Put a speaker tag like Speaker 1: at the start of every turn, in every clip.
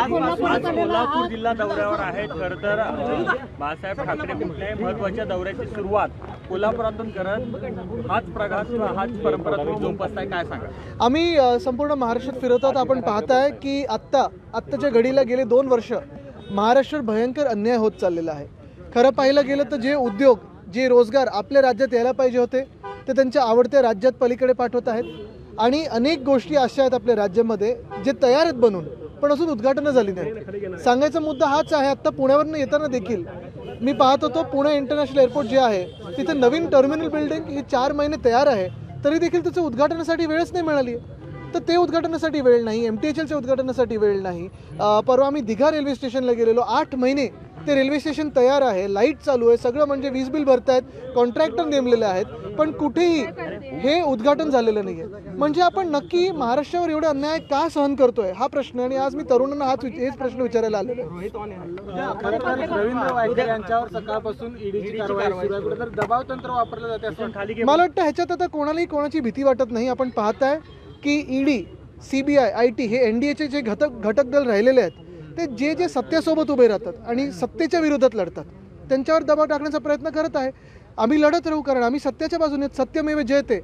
Speaker 1: कोल्हापूर जिल्हा दौऱ्यावर आहेत. खरं तर बाळासाहेब ठाकरे कुठल्याही महत्वाच्या दौऱ्याची सुरुवात कोल्हापुरातून करत हाच प्रघात किंवा हाच परंपरा तुम्ही जोपासताय, काय सांगा?
Speaker 2: आम्ही संपूर्ण महाराष्ट्रात फिरवतात. आपण पाहताय की आत्ताच्या घडीला गेले 2 वर्ष महाराष्ट्रात भयंकर अन्याय होत चाललेला आहे. खरं पाहिलं गेलं तर जे उद्योग, जे रोजगार आपल्या राज्यात यायला पाहिजे होते ते त्यांच्या आवडत्या राज्यात पलीकडे पाठवत आहेत. आणि अनेक गोष्टी अशा आहेत आपल्या राज्यामध्ये जे तयार आहेत बनून, पण अजून उद्घाटनं झाली नाही. सांगायचा मुद्दा हाच आहे. आत्ता पुण्यावरून येताना देखील मी पाहत होतो, पुणे इंटरनॅशनल एअरपोर्ट जे आहे तिथे नवीन टर्मिनल बिल्डिंग ही 4 महिने तयार आहे, तरी देखील त्याचं उद्घाटनासाठी वेळच नाही मिळाली. तर ते उद्घाटनासाठी वेळ नाही, MTHLच्या उद्घाटनासाठी वेळ नाही. परवा आम्ही दिघा रेल्वे स्टेशनला गेलेलो, 8 महिने ते रेल्वे स्टेशन तयार आहे, लाईट चालू आहे, सगळं म्हणजे वीज बिल भरतायत, कॉन्ट्रॅक्टर नेमलेले आहेत, पण कुठेही हे उद्घाटन झालेलं नाही आहे. म्हणजे आपण नक्की महाराष्ट्रावर एवढा अन्याय का सहन करतोय हा प्रश्न. आणि आज मी तरुणांना हेच प्रश्न विचारायला आलेलो आहे.
Speaker 3: रवींद्र वायकर यांच्यावर सकाळपासून ईडीची कारवाई सुरू आहे, कुठेतरी दबाव तंत्र वापरलं जाते असं
Speaker 2: मला वाटतं. ह्याच्यात आता कोणालाही कोणाची भीती वाटत नाही. आपण पाहताय की ED, CBI, IT हे NDAचे जे घटक दल राहिलेले आहेत ते जे सत्तेसोबत उभे राहतात आणि सत्तेच्या विरोधात लढतात, त्यांच्यावर दबाव टाकण्याचा प्रयत्न करत आहे. आम्ही लढत राहू, कारण आम्ही सत्याच्या बाजूने. सत्यमेव जयते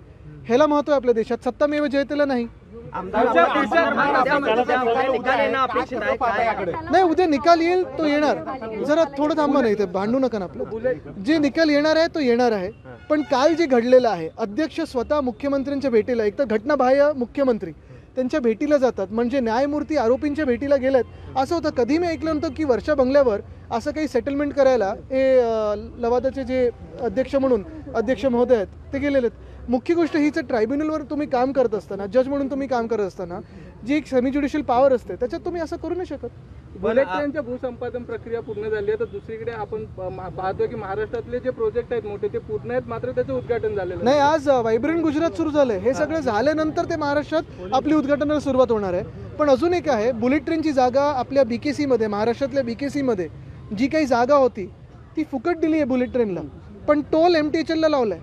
Speaker 2: ह्याला महत्व आहे आपल्या देशात, सत्तामेव जयतेला नाही. नाही, उद्या निकाल येईल तो येणार. जरा थोडं थांबा, नाही ते भांडू नका ना. आपलं जे निकाल येणार आहे तो येणार आहे. पण काल जे घडलेलं आहे, अध्यक्ष स्वतः मुख्यमंत्र्यांच्या भेटीला, एक तर घटनाबाह्य मुख्यमंत्री त्यांच्या भेटीला जातात, म्हणजे न्यायमूर्ती आरोपींच्या भेटीला गेलेत. असं होतं, कधी मी ऐकलं नव्हतं की वर्षा बंगल्यावर असं काही सेटलमेंट करायला हे लवादाचे जे अध्यक्ष महोदय आहेत ते गेलेले आहेत. मुख्य गोष्ट हीच, ट्रायब्युनलवर तुम्ही काम करत असताना, जज म्हणून तुम्ही काम करत असताना जी एक सेमी ज्युडिशियल पॉवर असते त्याच्यात तुम्ही असं करू नाही शकत.
Speaker 3: बुलेट ट्रेनच्या भूसंपादन प्रक्रिया पूर्ण झाली आहे, तर दुसरीकडे आपण पाहतोय की महाराष्ट्रातले जे प्रोजेक्ट आहेत मोठे ते पूर्ण आहेत, मात्र त्याचं उद्घाटन झालेलं
Speaker 2: नाही. आज व्हायब्रंट गुजरात सुरू झालंय. हे सगळं झाल्यानंतर ते महाराष्ट्रात आपली उद्घाटनाला सुरुवात होणार आहे. पण अजून एक आहे, बुलेट ट्रेनची जागा आपल्या BKC मध्ये, महाराष्ट्रातल्या BKC मध्ये जी काही जागा होती ती फुकट दिली आहे बुलेट ट्रेनला, पण टोल MTHL ला लावलाय.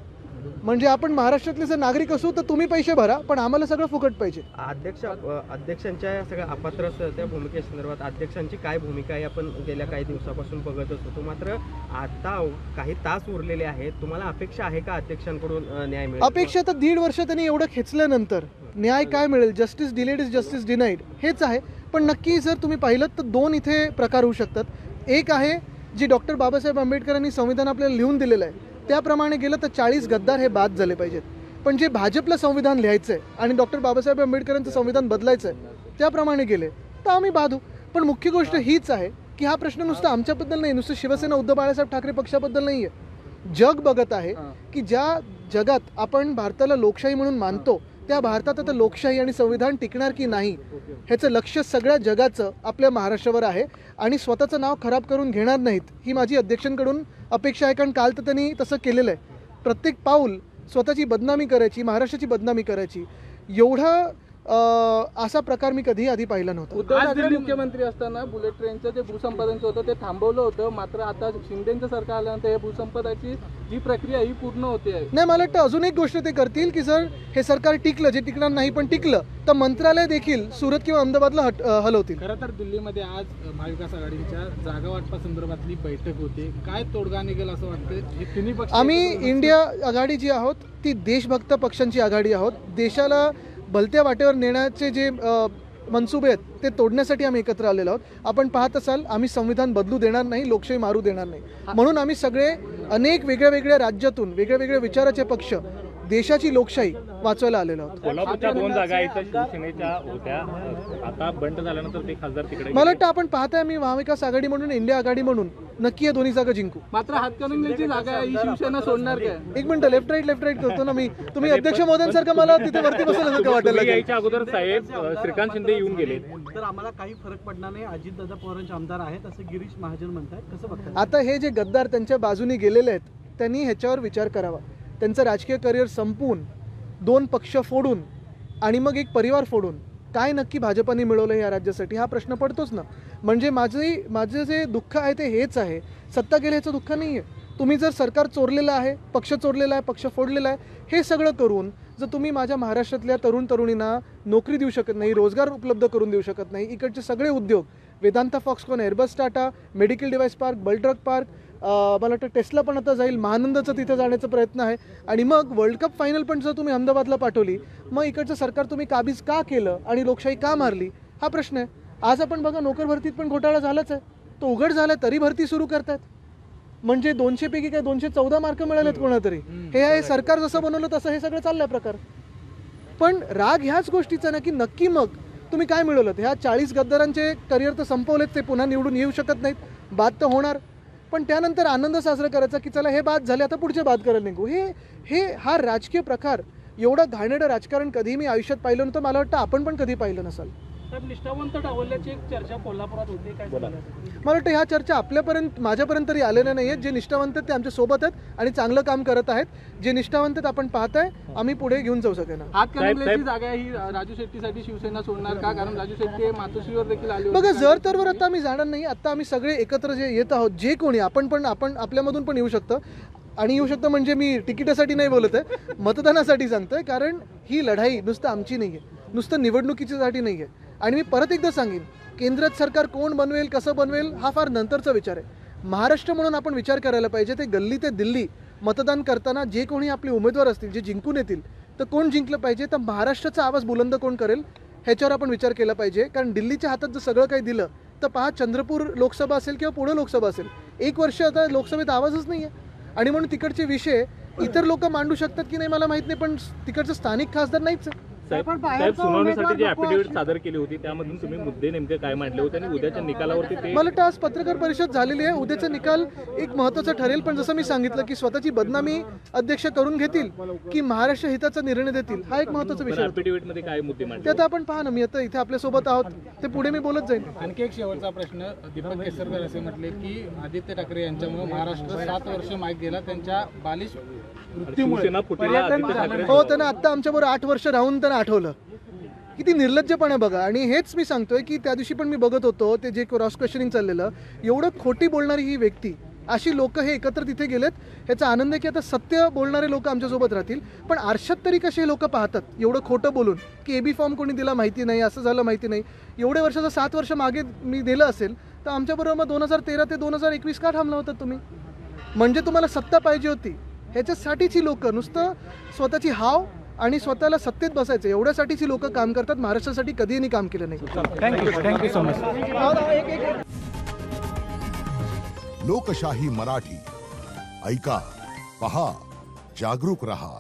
Speaker 2: म्हणजे आपण महाराष्ट्रातले जर नागरिक असू तर तुम्ही पैसे भरा, पण आम्हाला सगळं फुकट पाहिजे.
Speaker 4: अध्यक्षांच्या सगळ्या अपात्र त्या भूमिकेसंदर्भात अध्यक्षांची काय भूमिका आहे आपण गेल्या काही दिवसापासून बघतच होतो. मात्र आता काही तास उरलेले आहेत, तुम्हाला अपेक्षा आहे का अध्यक्षांकडून न्याय मिळेल?
Speaker 2: अपेक्षा तर 1.5 वर्ष त्यांनी एवढं खेचल्यानंतर न्याय काय मिळेल? Justice delayed is justice denied हेच आहे. पण नक्की जर तुम्ही पाहिलं तर 2 इथे प्रकार होऊ शकतात. एक आहे जी डॉक्टर बाबासाहेब आंबेडकरांनी संविधान आपल्याला लिहून दिलेलं आहे त्याप्रमाणे गेलं तर 40 गद्दार हे बाद झाले पाहिजेत. पण जे भाजपला संविधान लिहायचं आहे आणि डॉक्टर बाबासाहेब आंबेडकरांचं संविधान बदलायचं आहे त्याप्रमाणे गेले तर आम्ही बाधू. पण मुख्य गोष्ट हीच आहे की हा प्रश्न नुसतं आमच्याबद्दल नाही, नुसतं शिवसेना उद्धव बाळासाहेब ठाकरे पक्षाबद्दल नाही आहे. जग बघत आहे की ज्या जगात आपण भारताला लोकशाही म्हणून मानतो त्या भारतात आता लोकशाही आणि संविधान टिकणार की नाही ह्याचं लक्ष सगळ्या जगाचं आपल्या महाराष्ट्रावर आहे. आणि स्वतःचं नाव खराब करून घेणार नाहीत ही माझी अध्यक्षांकडून अपेक्षा आहे. कारण काल तर त्यांनी तसं केलेलं आहे. प्रत्येक पाऊल स्वतःची बदनामी करायची, महाराष्ट्राची बदनामी करायची, एवढा असा प्रकार मी कधीही आधी पाहिला नव्हता.
Speaker 3: उद्धव ठाकरे मुख्यमंत्री असताना बुलेट ट्रेनचं जे भूसंपादन होतं ते थांबवलं होतं, मात्र आता शिंदेचं सरकार आल्यानंतर हे भूसंपादनाची जी प्रक्रिया ही पूर्ण होते आहे.
Speaker 2: नाही, मला वाटतं अजून एक गोष्ट ते करतील की जर हे सरकार टिकलं, जे टिकणार नाही पण टिकलं तर मंत्रालय देखील सुरत किंवा अहमदाबादला हलवतील.
Speaker 3: खरं तर दिल्लीमध्ये आज महाविकास आघाडीच्या जागा वाटपासंदर्भातली बैठक होते, काय तोडगा निघेल असं वाटतं? हे तिन्ही पक्ष,
Speaker 2: आम्ही इंडिया आघाडी जी आहोत ती देशभक्त पक्षांची आघाडी आहोत. देशाला भलत्या वाटेवर नेण्याचे जे मनसुबे आहेत ते तोडण्यासाठी आम्ही एकत्र आलेलो आहोत. आपण पाहत असाल आम्ही संविधान बदलू देणार नाही, लोकशाही मारू देणार नाही. म्हणून आम्ही सगळे अनेक वेगळ्या राज्यातून वेगळ्या विचाराचे पक्ष देशाची लोकशाही वाचवायला आलेलो आहोत.
Speaker 1: कोल्हापूरच्या 2 जागा इथं शिवसेनेच्या होत्या, आता बंड झाल्यानंतर ते खासदार तिकडे.
Speaker 2: मला वाटतं आपण पाहताय मी महाविकास आघाडी म्हणून, इंडिया आघाडी म्हणून नक्की या दोन्ही जागा जिंकू.
Speaker 3: मात्र हातकणंगलेची जागा आहे, ही शिवसेना सोडणार काय?
Speaker 2: एक मिनिट, लेफ्ट राईट करतो ना मी. तुम्ही अध्यक्ष महोदयांसारखं मला तिथे वरती बसल्यासारखं वाटायला लागलं.
Speaker 1: याच्या अगोदर साहेब श्रीकांत शिंदे येऊन गेले
Speaker 5: तर आम्हाला काही फरक पडणार नाही, अजितदादा पवारांचे आमदार आहेत असं गिरीश महाजन म्हणतात. कसं बघतात?
Speaker 2: आता हे जे गद्दार त्यांच्या बाजूने गेलेले आहेत त्यांनी ह्याच्यावर विचार करावा. त्यांचं राजकीय करिअर संपवून 2 पक्ष फोडून आणि मग एक परिवार फोडून काय नक्की भाजपाने मिळवलं या राज्यासाठी हा प्रश्न पडतोच ना. म्हणजे माझं जे दुःख आहे ते हेच आहे, सत्ता गेल्याचं दुःख नाही आहे. तुम्ही जर सरकार चोरलेलं आहे, पक्ष चोरलेला आहे, पक्ष फोडलेला आहे, हे सगळं करून जर तुम्ही माझ्या महाराष्ट्रातल्या तरुण तरुणींना नोकरी देऊ शकत नाही, रोजगार उपलब्ध करून देऊ शकत नाही, इकडचे सगळे उद्योग Vedanta, Foxconn, Airbus, Tata, medical device park, बल्ट्रक पार्क, मला वाटतं टेस्ला पण आता जाईल, महानंदाचं तिथे जाण्याचा प्रयत्न आहे, आणि मग वर्ल्ड कप फायनल पण जर तुम्ही अहमदाबादला पाठवली, मग इकडचं सरकार तुम्ही काबीज का केलं आणि लोकशाही का मारली, हा प्रश्न आहे. आज आपण बघा, नोकर भरतीत पण घोटाळा झालाच आहे, तो उघड झाला तरी भरती सुरू करतात. म्हणजे 200 पैकी काय 214 मार्क मिळालेत कोणातरी. हे आहे सरकार जसं बनवलं तसं हे सगळं चाललंय प्रकार. पण राग ह्याच गोष्टीचा ना की नक्की मग तुम्ही काय मिळवलं. ह्या 40 गद्दारांचे करिअर तर संपवलेत, ते पुन्हा निवडून येऊ शकत नाहीत, बाद तर होणार, पण त्यानंतर आनंद साजरा करायचा की चला हे बाद झाले, आता पुढचे बाद करायला निघू. हा राजकीय प्रकार, एवढं घाणेरडं राजकारण कधी मी आयुष्यात पाहिलं नव्हतं, मला वाटतं आपण पण कधी पाहिलं नसाल.
Speaker 5: निष्ठावंत डावलल्याची एक चर्चा कोल्हापुरात होती, काय
Speaker 2: मला वाटतं ह्या चर्चा आपल्यापर्यंत, माझ्यापर्यंत तरी आलेल्या नाही आहेत. जे निष्ठावंत आहेत ते आमच्या सोबत आहेत आणि चांगलं काम करत आहेत. जे निष्ठावंत आहेत आपण पाहताय, आम्ही पुढे घेऊन जाऊ सगळ्यांना.
Speaker 3: हातकणंगलेची जागा ही राजू शेट्टीसाठी शिवसेना सोडणार का? कारण राजू शेट्टी मातोश्रीवर देखील आले
Speaker 2: बघा, जर तरवर आता आम्ही जाणार नाही. आता आम्ही सगळे एकत्र जे येत आहोत, जे कोणी आपण आपल्यामधून पण येऊ शकतं, आणि येऊ शकतं म्हणजे मी तिकिटासाठी नाही बोलत आहे, मतदानासाठी सांगतोय. कारण ही लढाई नुसतं आमची नाही आहे, नुसतं निवडणुकीसाठी नाही आहे. आणि मी परत एकदा सांगेन, केंद्रात सरकार कोण बनवेल, कसं बनवेल, हा फार नंतरचा विचार आहे. महाराष्ट्र म्हणून आपण विचार करायला पाहिजे. ते गल्ली ते दिल्ली मतदान करताना जे कोणी आपले उमेदवार असतील, जे जिंकून येतील, तर कोण जिंकलं पाहिजे, तर महाराष्ट्राचा आवाज बुलंद कोण करेल ह्याच्यावर आपण विचार केला पाहिजे. कारण दिल्लीच्या हातात जर सगळं काही दिलं, तर पहा, चंद्रपूर लोकसभा असेल किंवा पुणे लोकसभा असेल, 1 वर्ष आता लोकसभेत आवाजच नाही आहे. आणि म्हणून तिकडचे विषय इतर लोक मांडू शकतात की नाही मला माहित नाही, पण तिकडचे स्थानिक खासदार नाहीच आहे.
Speaker 1: साहेब, सुनावणीसाठी जी ॲफिडेव्हिट सादर केली होती त्यामधून तुम्ही मुद्दे नेमके काय मांडले होते आणि उद्याच्या निकालावरती ते?
Speaker 2: मला वाटतं आज पत्रकार परिषद झालेली आहे. उद्याचा निकाल एक महत्त्वाचा ठरेल. पण जसं मी सांगितलं की स्वतःची बदनामी अध्यक्ष करून घेतील की महाराष्ट्र हिताचा निर्णय देतील, हा एक महत्त्वाचा विषय.
Speaker 1: ॲफिडेव्हिटमध्ये काय मुद्दे मांडले
Speaker 2: ते आता आपण पहा ना, मी आता इथे आपल्यासोबत आहोत, ते पुढे मी बोलत जाईन.
Speaker 3: आणखी एक शेवटचा प्रश्न. दीपक केसरकर असे म्हटले की आदित्य ठाकरे यांच्यामुळे महाराष्ट्र 7 वर्ष मागे गेला, त्यांच्या बालिश मृत्यूमुळे.
Speaker 2: हो, त्यांना आता आमच्याबरोबर 8 वर्ष राहून त्यांना आठवलं. किती निर्लज्जपणे बघा. आणि हेच मी सांगतोय की त्या दिवशी पण मी बघत होतो ते जे क्रॉस क्वेश्चनिंग चाललेलं, एवढं खोटी बोलणारी ही व्यक्ती, अशी लोक हे एकत्र तिथे गेलेत. ह्याचा आनंद आहे की आता सत्य बोलणारे लोक आमच्यासोबत राहतील. पण आरशात तरी कसे लोक पाहतात एवढं खोटं बोलून की एबी फॉर्म कोणी दिला माहिती नाही, असं झालं माहिती नाही. एवढे वर्षाचं 7 वर्ष मागे मी दिलं असेल तर आमच्याबरोबर मग 2013 ते 2021 का थांबला होता तुम्ही? म्हणजे तुम्हाला सत्ता पाहिजे होती. ह्याच्यासाठीच ही लोक नुसतं स्वतःची हाव आणि स्वतःला सत्तेत बसायचं एवढ्यासाठीच ही लोक काम करतात. महाराष्ट्रासाठी कधीही काम केलं नाही.
Speaker 5: Thank you so much.
Speaker 6: लोकशाही मराठी ऐका, पहा, जागरूक रहा.